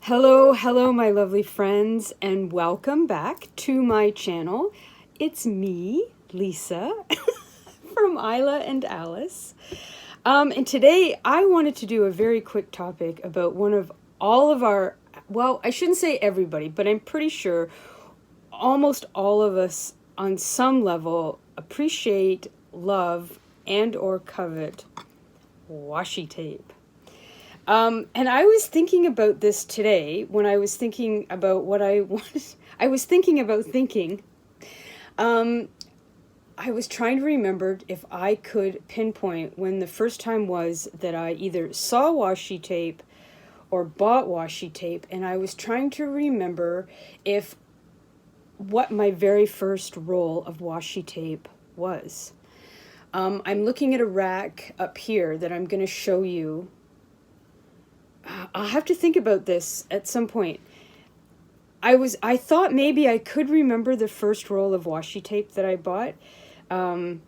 Hello, hello, my lovely friends, and welcome back to my channel. It's me, Lisa, from Isla and Alice. And today I wanted to do a very quick topic about one of all of our, well, I shouldn't say everybody, but I'm pretty sure almost all of us on some level appreciate, love, and or covet washi tape. And I was thinking about this today when I was thinking about what I wanted. I was thinking about thinking. I was trying to remember if I could pinpoint when the first time was that I either saw washi tape or bought washi tape, and I was trying to remember if what my very first roll of washi tape was. I'm looking at a rack up here that I'm going to show you. I'll have to think about this at some point. I thought maybe I could remember the first roll of washi tape that I bought, but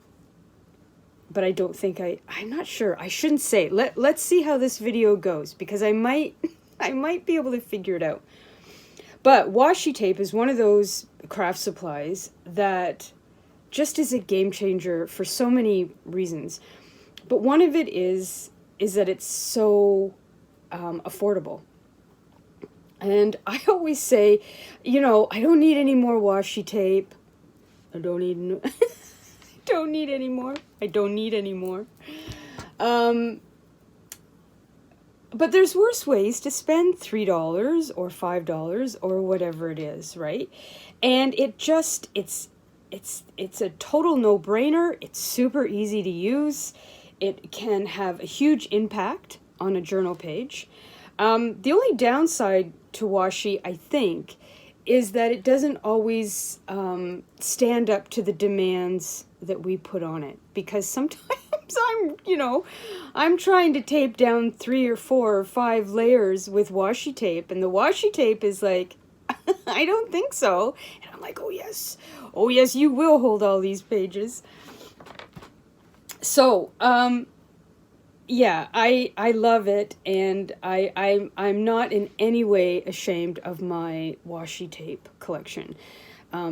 I don't think I'm not sure. I shouldn't say. Let's see how this video goes, because I might be able to figure it out. But washi tape is one of those craft supplies that just is a game changer for so many reasons. But one of it is that it's so affordable. And I always say, I don't need any more washi tape. I don't need don't need any more. I don't need any more. But there's worse ways to spend $3 or $5 or whatever it is, right? And it's a total no-brainer. It's super easy to use. It can have a huge impact on a journal page. The only downside to washi, I think, is that it doesn't always stand up to the demands that we put on it. Because sometimes I'm trying to tape down 3 or 4 or 5 layers with washi tape, and the washi tape is like, I don't think so. And I'm like, oh yes, you will hold all these pages. So, yeah, I love it, and I'm not in any way ashamed of my washi tape collection.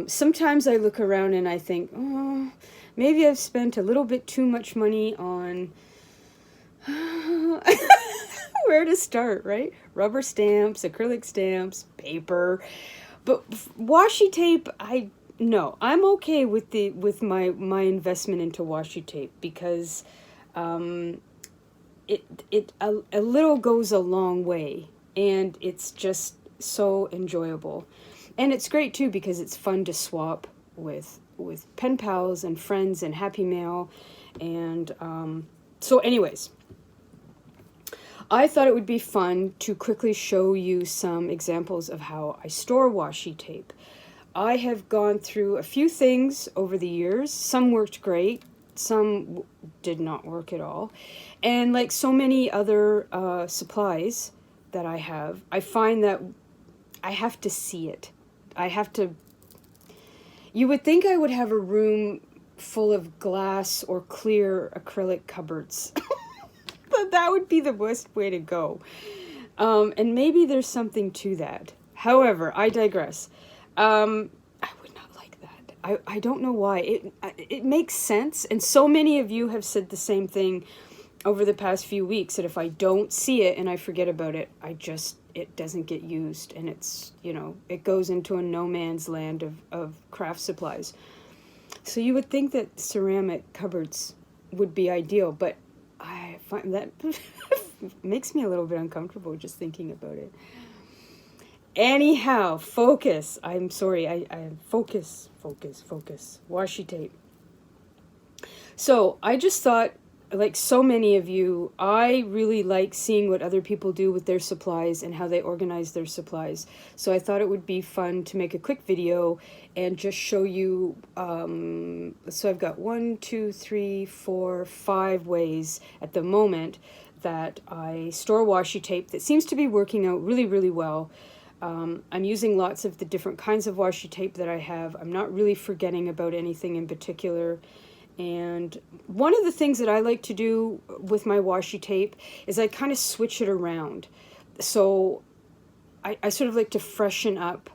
Sometimes I look around and I think, oh, maybe I've spent a little bit too much money on where to start, right? Rubber stamps, acrylic stamps, paper. But washi tape, I'm okay with my investment into washi tape, because it a little goes a long way, and it's just so enjoyable. And it's great too, because it's fun to swap with pen pals and friends and Happy Mail. And so anyways, I thought it would be fun to quickly show you some examples of how I store washi tape. I have gone through a few things over the years. Some worked great, some did not work at all. And like so many other supplies that I have, I find that I have to see it. You would think I would have a room full of glass or clear acrylic cupboards. But that would be the best way to go. And maybe there's something to that. However, I digress. I would not like that. I don't know why. It makes sense, and so many of you have said the same thing over the past few weeks, that if I don't see it and I forget about it, it doesn't get used, and it's, it goes into a no man's land of craft supplies. So you would think that ceramic cupboards would be ideal, but I find that makes me a little bit uncomfortable just thinking about it. Anyhow, focus. I'm sorry. I focus. Washi tape. So I just thought, like so many of you, I really like seeing what other people do with their supplies and how they organize their supplies. So I thought it would be fun to make a quick video and just show you, so I've got 1, 2, 3, 4, 5 ways at the moment that I store washi tape that seems to be working out really, really well. I'm using lots of the different kinds of washi tape that I have. I'm not really forgetting about anything in particular. And one of the things that I like to do with my washi tape is I kind of switch it around. So I sort of like to freshen up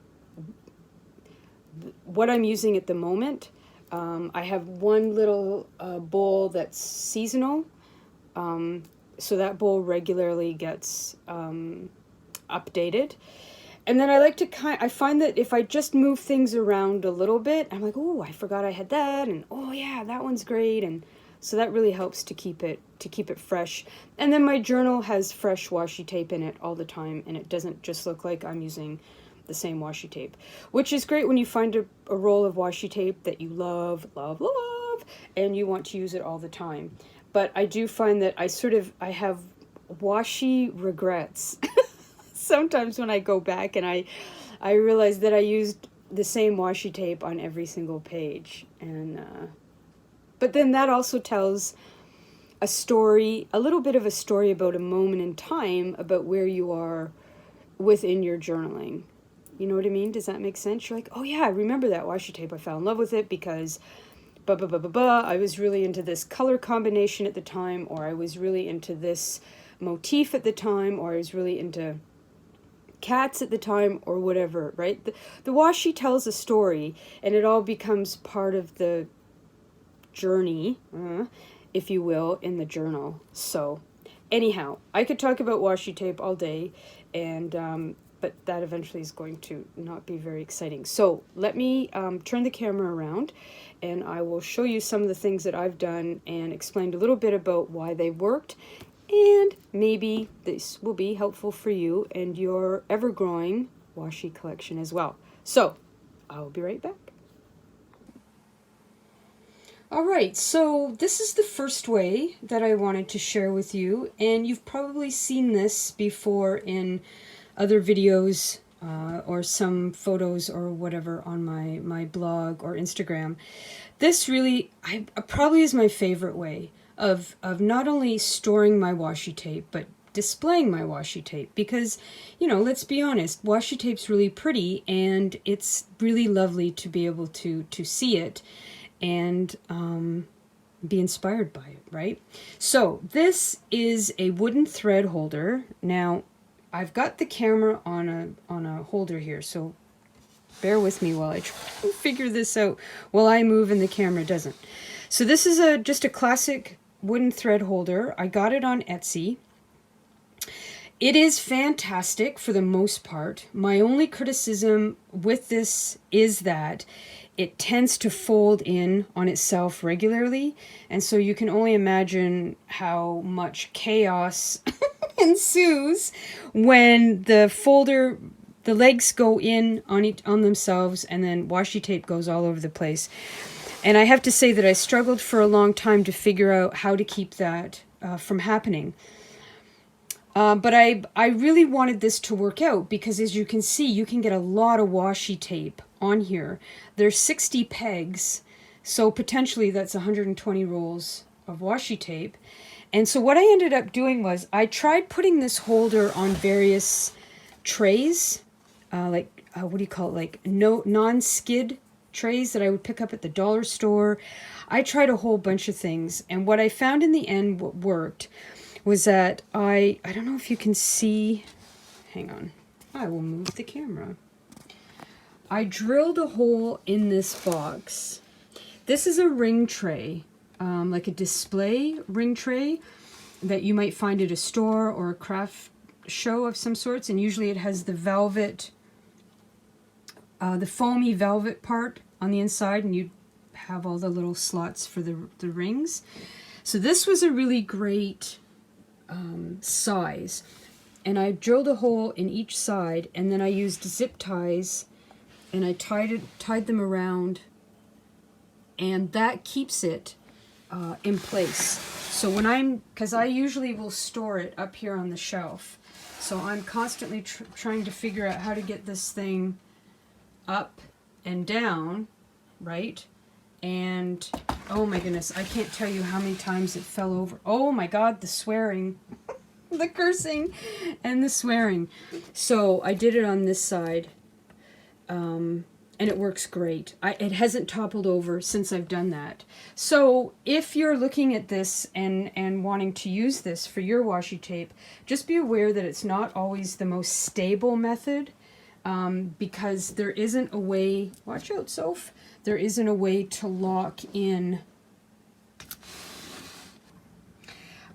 what I'm using at the moment. I have one little bowl that's seasonal, so that bowl regularly gets updated. And then I like to I find that if I just move things around a little bit, I'm like, oh, I forgot I had that, and oh yeah, that one's great, and so that really helps to keep it fresh. And then my journal has fresh washi tape in it all the time, and it doesn't just look like I'm using the same washi tape, which is great when you find a roll of washi tape that you love, and you want to use it all the time. But I do find that I have washi regrets. Sometimes when I go back and I realize that I used the same washi tape on every single page, and but then that also tells a story, a little bit of a story about a moment in time, about where you are within your journaling. You know what I mean? Does that make sense? You're like, oh yeah, I remember that washi tape. I fell in love with it because I was really into this color combination at the time, or I was really into this motif at the time, or I was really into cats at the time, or whatever, right? The washi tells a story, and it all becomes part of the journey, if you will, in the journal. So anyhow, I could talk about washi tape all day, and but that eventually is going to not be very exciting. So let me turn the camera around, and I will show you some of the things that I've done and explained a little bit about why they worked, and maybe this will be helpful for you and your ever-growing washi collection as well. So I'll be right back. All right, so this is the first way that I wanted to share with you, and you've probably seen this before in other videos or some photos or whatever on my blog or Instagram. This really probably is my favorite way of not only storing my washi tape, but displaying my washi tape, because, you know, let's be honest, washi tape's really pretty, and it's really lovely to be able to see it and be inspired by it, right? So this is a wooden thread holder. Now, I've got the camera on a holder here, so bear with me while I try to figure this out while I move and the camera doesn't. So this is just a classic wooden thread holder. I got it on Etsy. It is fantastic for the most part. My only criticism with this is that it tends to fold in on itself regularly, and so you can only imagine how much chaos ensues when the legs go in on themselves, and then washi tape goes all over the place. And I have to say that I struggled for a long time to figure out how to keep that from happening. But I really wanted this to work out, because as you can see, you can get a lot of washi tape on here. There's 60 pegs, so potentially that's 120 rolls of washi tape. And so what I ended up doing was I tried putting this holder on various trays, what do you call it, like non-skid trays that I would pick up at the dollar store. I tried a whole bunch of things, and what I found in the end, what worked, was that I don't know if you can see, hang on, I will move the camera. I drilled a hole in this box. This is a ring tray, like a display ring tray that you might find at a store or a craft show of some sorts, and usually it has the velvet, the foamy velvet part on the inside, and you have all the little slots for the rings. So this was a really great size, and I drilled a hole in each side, and then I used zip ties, and I tied them around, and that keeps it in place. So because I usually will store it up here on the shelf, so I'm constantly trying to figure out how to get this thing up and down, right? And oh my goodness, I can't tell you how many times it fell over. Oh my God, the swearing, the cursing, and the swearing. So I did it on this side, and and it works great. It hasn't toppled over since I've done that. So if you're looking at this and wanting to use this for your washi tape, just be aware that it's not always the most stable method, because there isn't a way, watch out, Soph, there isn't a way to lock in.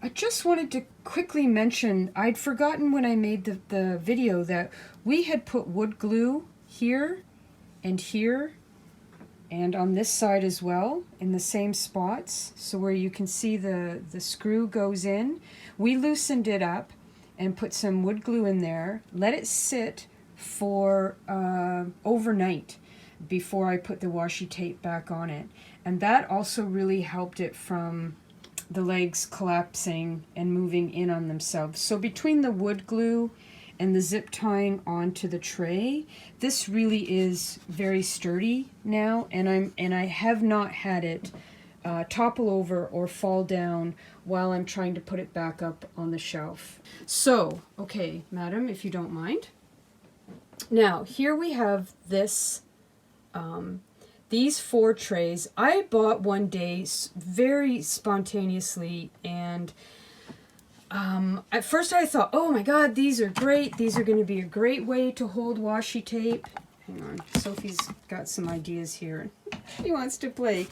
I just wanted to quickly mention, I'd forgotten when I made the video that we had put wood glue here and on this side as well, in the same spots, so where you can see the screw goes in. We loosened it up and put some wood glue in there, let it sit for overnight before I put the washi tape back on it. And that also really helped it from the legs collapsing and moving in on themselves. So between the wood glue and the zip tying onto the tray, this really is very sturdy now, and I have not had it topple over or fall down while I'm trying to put it back up on the shelf. So, okay, madam, if you don't mind. Now, here we have this, these 4 trays. I bought one day very spontaneously, and at first I thought, oh my god, these are great. These are going to be a great way to hold washi tape. Hang on, Sophie's got some ideas here. She wants to play.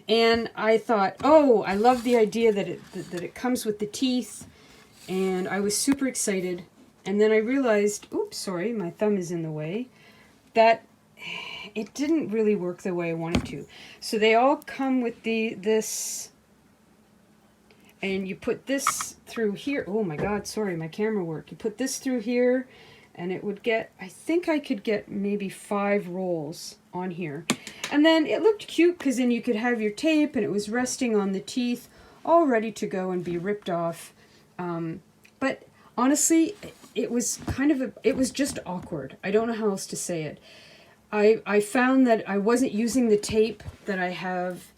And I thought, oh, I love the idea that it comes with the teeth, and I was super excited. And then I realized, oops, sorry, my thumb is in the way, that it didn't really work the way I wanted to. So they all come with this, and you put this through here. Oh my god, sorry, my camera work. You put this through here, and it would get, I think I could get maybe 5 rolls on here. And then it looked cute because then you could have your tape and it was resting on the teeth, all ready to go and be ripped off. But honestly, it was it was just awkward. I don't know how else to say it. I found that I wasn't using the tape that I have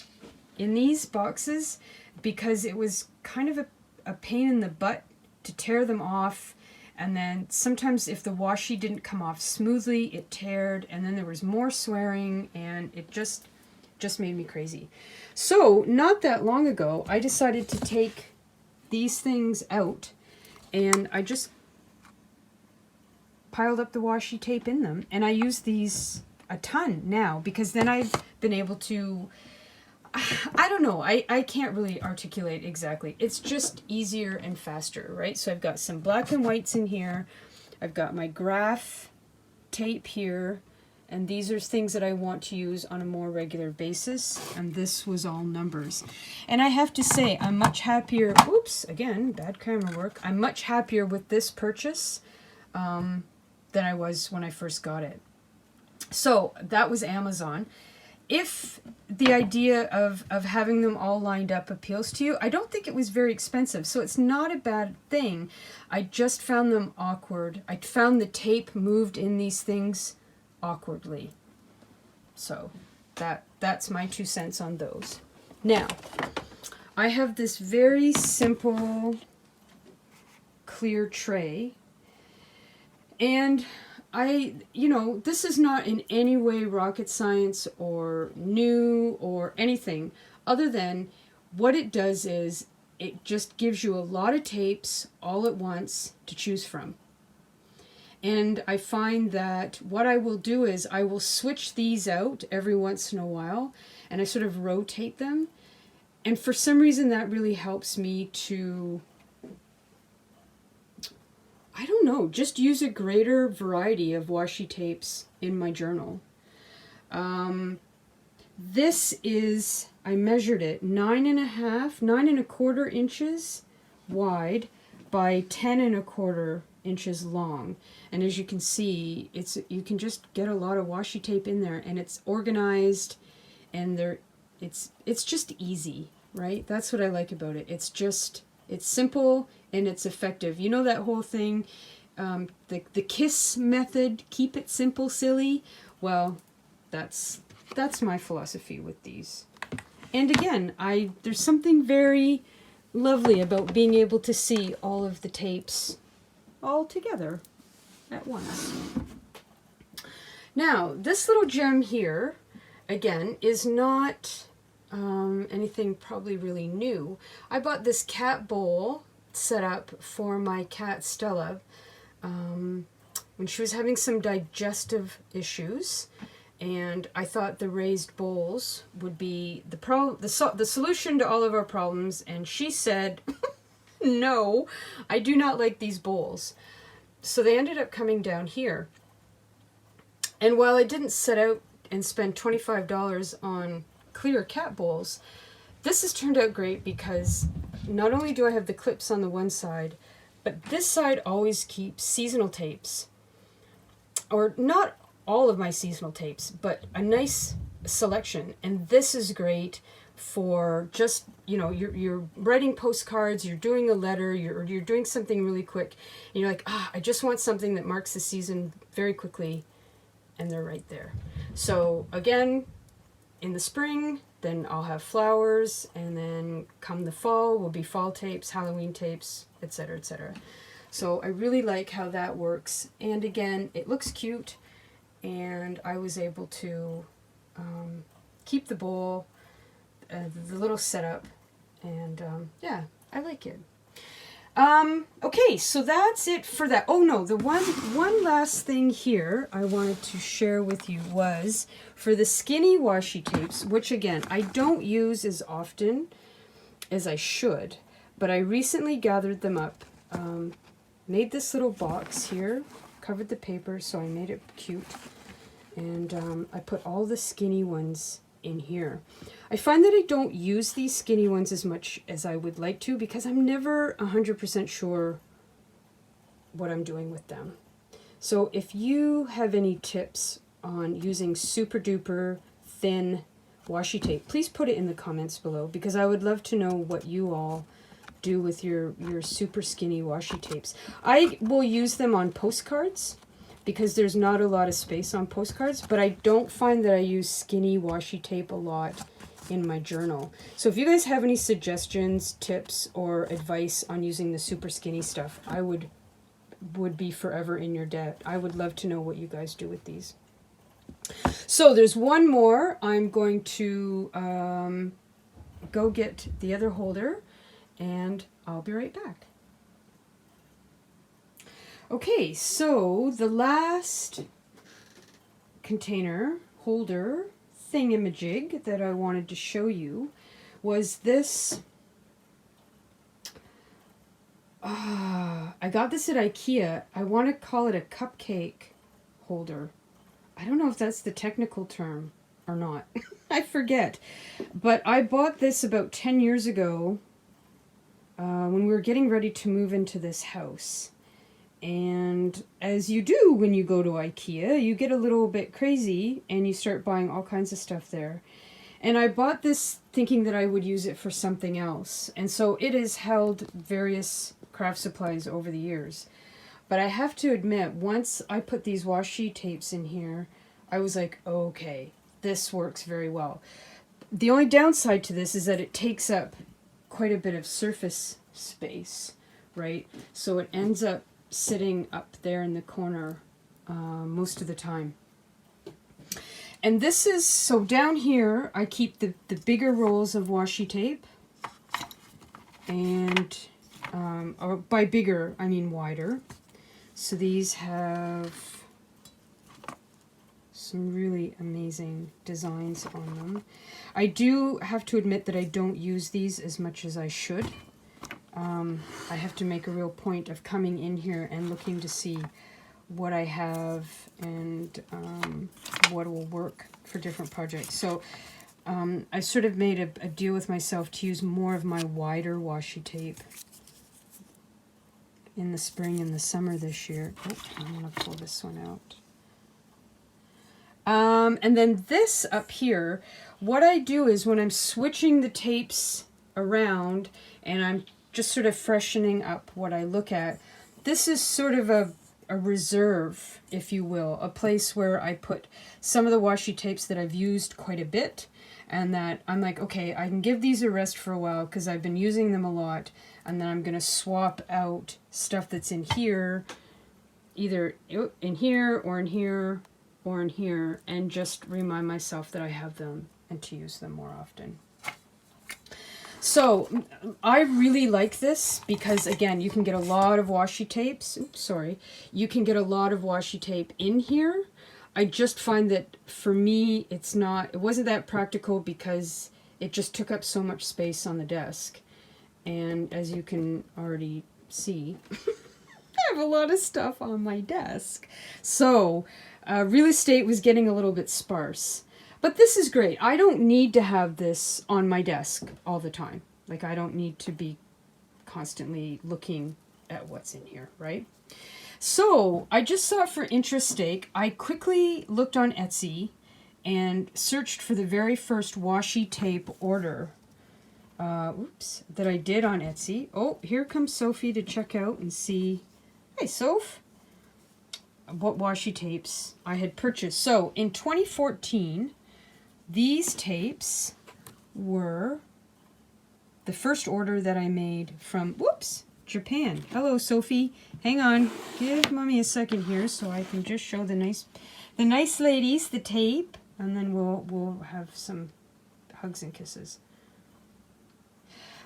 in these boxes because it was kind of a pain in the butt to tear them off. And then sometimes if the washi didn't come off smoothly, it teared, and then there was more swearing, and it just made me crazy. So not that long ago, I decided to take these things out, and I just piled up the washi tape in them, and I use these a ton now because then I've been able to, I don't know, I can't really articulate exactly. It's just easier and faster, right? So I've got some black and whites in here. I've got my graph tape here, and these are things that I want to use on a more regular basis, and this was all numbers. And I have to say, I'm much happier, oops, again, bad camera work, I'm much happier with this purchase than I was when I first got it. So that was Amazon. If the idea of having them all lined up appeals to you, I don't think it was very expensive, so it's not a bad thing. I just found them awkward. I found the tape moved in these things awkwardly. So that's my 2 cents on those. Now, I have this very simple clear tray, and this is not in any way rocket science or new or anything, other than what it does is it just gives you a lot of tapes all at once to choose from. And I find that what I will do is I will switch these out every once in a while, and I sort of rotate them. And for some reason that really helps me to, I don't know, just use a greater variety of washi tapes in my journal. This is, I measured it, 9.25 inches wide by 10.25 inches long. And as you can see, you can just get a lot of washi tape in there, and it's organized, and it's just easy, right? That's what I like about it. It's simple and it's effective. You know that whole thing, the KISS method, keep it simple, silly? Well, that's my philosophy with these. And again, there's something very lovely about being able to see all of the tapes all together at once. Now, this little gem here, again, is not anything probably really new. I bought this cat bowl set up for my cat Stella when she was having some digestive issues, and I thought the raised bowls would be the solution to all of our problems, and she said, no, I do not like these bowls. So they ended up coming down here. And while I didn't set out and spend $25 on clear cat bowls, this has turned out great because not only do I have the clips on the one side, but this side always keeps seasonal tapes. Or not all of my seasonal tapes, but a nice selection. And this is great for just, you know, you're writing postcards, you're doing a letter, you're doing something really quick, and you're like, I just want something that marks the season very quickly, and they're right there. So again, in the spring, then I'll have flowers, and then come the fall will be fall tapes, Halloween tapes, etc., etc. So I really like how that works, and again, it looks cute, and I was able to keep the bowl, the little setup, and yeah, I like it. Okay, so that's it for that. Oh no, the one last thing here I wanted to share with you was for the skinny washi tapes, which again, I don't use as often as I should, but I recently gathered them up, made this little box here, covered the paper, so I made it cute, and I put all the skinny ones in here. I find that I don't use these skinny ones as much as I would like to because I'm never 100% sure what I'm doing with them. So if you have any tips on using super duper thin washi tape, please put it in the comments below because I would love to know what you all do with your super skinny washi tapes. I will use them on postcards because there's not a lot of space on postcards, but I don't find that I use skinny washi tape a lot in my journal. So if you guys have any suggestions, tips, or advice on using the super skinny stuff, I would be forever in your debt. I would love to know what you guys do with these. So there's one more. I'm going to go get the other holder, and I'll be right back. Okay, so the last container holder thingamajig that I wanted to show you was this. I got this at IKEA. I want to call it a cupcake holder. I don't know if that's the technical term or not. I forget. But I bought this about 10 years ago when we were getting ready to move into this house. And as you do when you go to IKEA, you get a little bit crazy and you start buying all kinds of stuff there. And I bought this thinking that I would use it for something else. And so it has held various craft supplies over the years. But I have to admit, once I put these washi tapes in here, I was like, okay, this works very well. The only downside to this is that it takes up quite a bit of surface space, right? So it ends up sitting up there in the corner most of the time. And this is, so down here I keep the bigger rolls of washi tape, and or by bigger I mean wider. So these have some really amazing designs on them. I do have to admit that I don't use these as much as I should. I have to make a real point of coming in here and looking to see what I have and what will work for different projects. So I sort of made a deal with myself to use more of my wider washi tape in the spring and the summer this year. Oh, I'm going to pull this one out. And then this up here, what I do is when I'm switching the tapes around and I'm just sort of freshening up what I look at, this is sort of a reserve, if you will, a place where I put some of the washi tapes that I've used quite a bit and that I'm like, okay, I can give these a rest for a while because I've been using them a lot, and then I'm going to swap out stuff that's in here, either in here or in here, or in here, and just remind myself that I have them and to use them more often. So I really like this because, again, you can get a lot of washi tapes. Oops, sorry. You can get a lot of washi tape in here. I just find that for me, it wasn't that practical because it just took up so much space on the desk. And as you can already see, I have a lot of stuff on my desk. So real estate was getting a little bit sparse. But this is great. I don't need to have this on my desk all the time. Like, I don't need to be constantly looking at what's in here, right? So I just saw it for interest-sake. I quickly looked on Etsy and searched for the very first washi tape order that I did on Etsy. Oh, here comes Sophie to check out and see. Hey, Soph. What washi tapes I had purchased. So in 2014, these tapes were the first order that I made from, Japan. Hello, Sophie. Hang on. Give Mommy a second here so I can just show the nice ladies the tape, and then we'll have some hugs and kisses.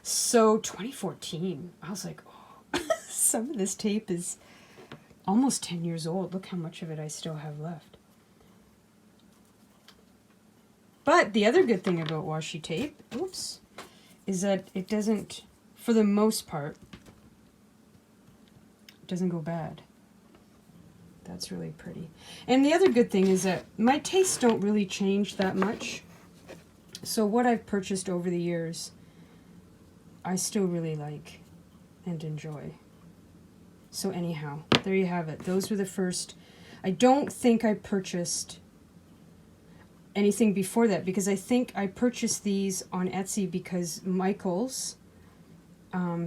So 2014, I was like, oh, some of this tape is almost 10 years old. Look how much of it I still have left. But the other good thing about washi tape, is that it doesn't, for the most part, it doesn't go bad. That's really pretty. And the other good thing is that my tastes don't really change that much. So what I've purchased over the years, I still really like and enjoy. So anyhow, there you have it. Those were the first. I don't think I purchased anything before that, because I think I purchased these on Etsy because Michael's,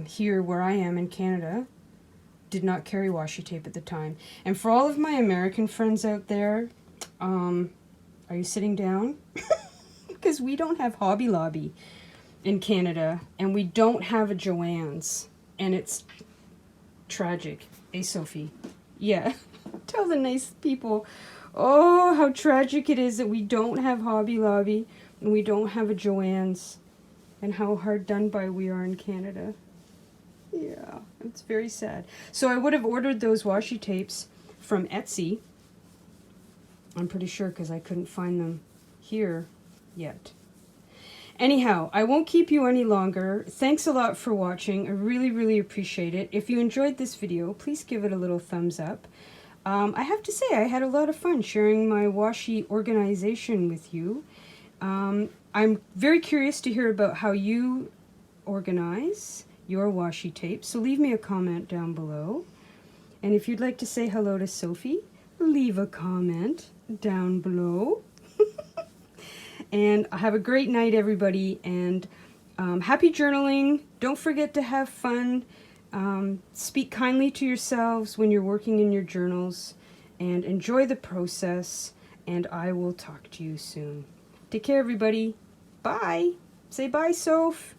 here where I am in Canada, did not carry washi tape at the time. And for all of my American friends out there, are you sitting down? Because we don't have Hobby Lobby in Canada, and we don't have a Joann's, and it's tragic. Hey, Sophie. Yeah, tell the nice people, oh, how tragic it is that we don't have Hobby Lobby, and we don't have a Joann's, and how hard done by we are in Canada. Yeah, it's very sad. So I would have ordered those washi tapes from Etsy, I'm pretty sure, because I couldn't find them here yet. Anyhow, I won't keep you any longer. Thanks a lot for watching. I really, really appreciate it. If you enjoyed this video, please give it a little thumbs up. I have to say, I had a lot of fun sharing my washi organization with you. I'm very curious to hear about how you organize your washi tape, so leave me a comment down below. And if you'd like to say hello to Sophie, leave a comment down below. And have a great night, everybody, and happy journaling. Don't forget to have fun. Speak kindly to yourselves when you're working in your journals, and enjoy the process, and I will talk to you soon. Take care, everybody. Bye. Say bye, Soph.